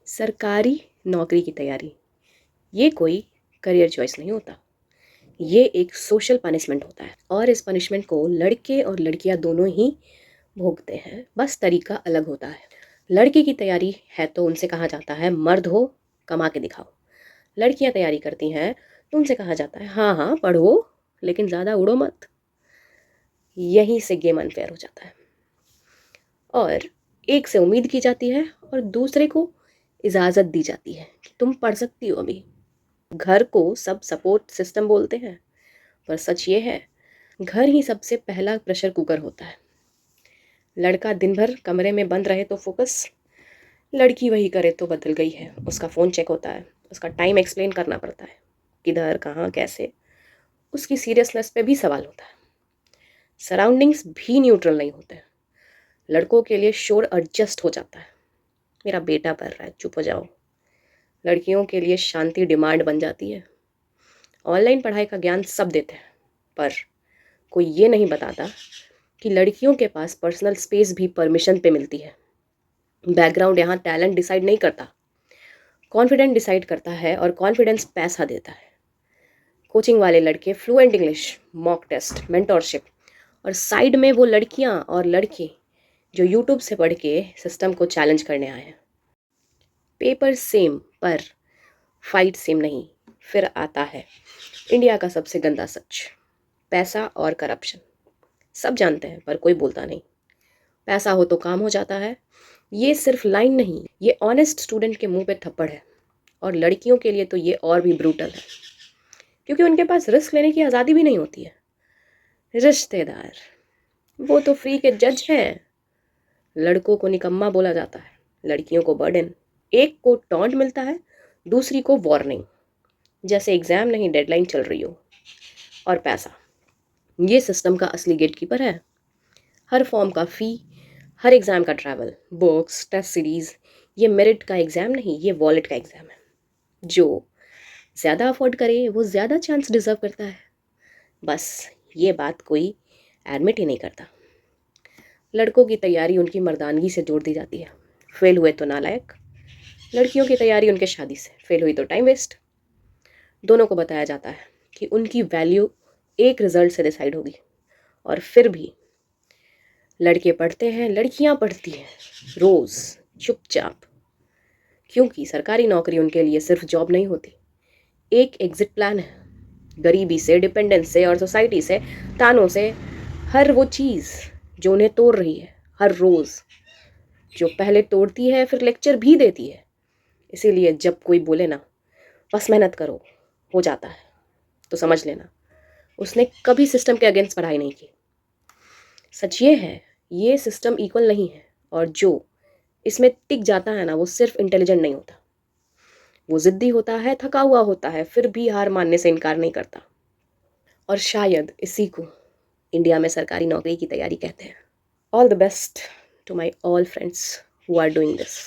सरकारी नौकरी की तैयारी ये कोई करियर चॉइस नहीं होता। ये एक सोशल पनिशमेंट होता है और इस पनिशमेंट को लड़के और लड़कियां दोनों ही भोगते हैं, बस तरीका अलग होता है। लड़के की तैयारी है तो उनसे कहा जाता है मर्द हो, कमा के दिखाओ। लड़कियां तैयारी करती हैं तो उनसे कहा जाता है हाँ हाँ पढ़ो, लेकिन ज़्यादा उड़ो मत। यहीं से गेम अनफेयर हो जाता है और एक से उम्मीद की जाती है और दूसरे को इजाज़त दी जाती है कि तुम पढ़ सकती हो अभी। घर को सब सपोर्ट सिस्टम बोलते हैं, पर सच ये है घर ही सबसे पहला प्रेशर कुकर होता है। लड़का दिन भर कमरे में बंद रहे तो फोकस, लड़की वही करे तो बदल गई है। उसका फ़ोन चेक होता है, उसका टाइम एक्सप्लेन करना पड़ता है, किधर कहाँ कैसे। उसकी सीरियसनेस पे भी सवाल होता है। सराउंडिंग्स भी न्यूट्रल नहीं होते। लड़कों के लिए शोर एडजस्ट हो जाता है, मेरा बेटा पढ़ रहा है चुप हो जाओ। लड़कियों के लिए शांति डिमांड बन जाती है। ऑनलाइन पढ़ाई का ज्ञान सब देते हैं, पर कोई ये नहीं बताता कि लड़कियों के पास पर्सनल स्पेस भी परमिशन पे मिलती है। बैकग्राउंड यहाँ टैलेंट डिसाइड नहीं करता, कॉन्फिडेंट डिसाइड करता है, और कॉन्फिडेंस पैसा देता है। कोचिंग वाले लड़के fluent English, mock test, mentorship, और साइड में वो लड़कियां और लड़के जो यूट्यूब से पढ़ के सिस्टम को चैलेंज करने आए हैं। पेपर सेम पर फाइट सेम नहीं। फिर आता है इंडिया का सबसे गंदा सच, पैसा और करप्शन। सब जानते हैं पर कोई बोलता नहीं। पैसा हो तो काम हो जाता है, ये सिर्फ लाइन नहीं, ये ऑनेस्ट स्टूडेंट के मुंह पे थप्पड़ है। और लड़कियों के लिए तो ये और भी ब्रूटल है, क्योंकि उनके पास रिस्क लेने की आज़ादी भी नहीं होती है। रिश्तेदार वो तो फ्री के जज हैं। लड़कों को निकम्मा बोला जाता है, लड़कियों को बर्डन। एक को टॉन्ट मिलता है, दूसरी को वार्निंग, जैसे एग्जाम नहीं डेडलाइन चल रही हो। और पैसा, ये सिस्टम का असली गेटकीपर है। हर फॉर्म का फ़ी, हर एग्ज़ाम का ट्रैवल, बुक्स, टेस्ट सीरीज़। ये मेरिट का एग्ज़ाम नहीं, ये वॉलेट का एग्ज़ाम है। जो ज़्यादा अफोर्ड करे वो ज़्यादा चांस डिज़र्व करता है। बस ये बात कोई एडमिट ही नहीं करता। लड़कों की तैयारी उनकी मर्दानगी से जोड़ दी जाती है, फेल हुए तो नालायक। लड़कियों की तैयारी उनके शादी से, फेल हुई तो टाइम वेस्ट। दोनों को बताया जाता है कि उनकी वैल्यू एक रिजल्ट से डिसाइड होगी। और फिर भी लड़के पढ़ते हैं, लड़कियां पढ़ती हैं, रोज़ चुपचाप। क्योंकि सरकारी नौकरी उनके लिए सिर्फ जॉब नहीं होती, एक एग्जिट प्लान है। गरीबी से, डिपेंडेंस से और सोसाइटी से, तानों से, हर वो चीज़ जो उन्हें तोड़ रही है हर रोज़, जो पहले तोड़ती है फिर लेक्चर भी देती है। इसीलिए जब कोई बोले ना बस मेहनत करो हो जाता है, तो समझ लेना उसने कभी सिस्टम के अगेंस्ट पढ़ाई नहीं की। सच ये है, ये सिस्टम इक्वल नहीं है, और जो इसमें टिक जाता है ना वो सिर्फ इंटेलिजेंट नहीं होता, वो जिद्दी होता है, थका हुआ होता है, फिर भी हार मानने से इनकार नहीं करता। और शायद इसी को इंडिया में सरकारी नौकरी की तैयारी कहते हैं। All the best to my all friends who are doing this.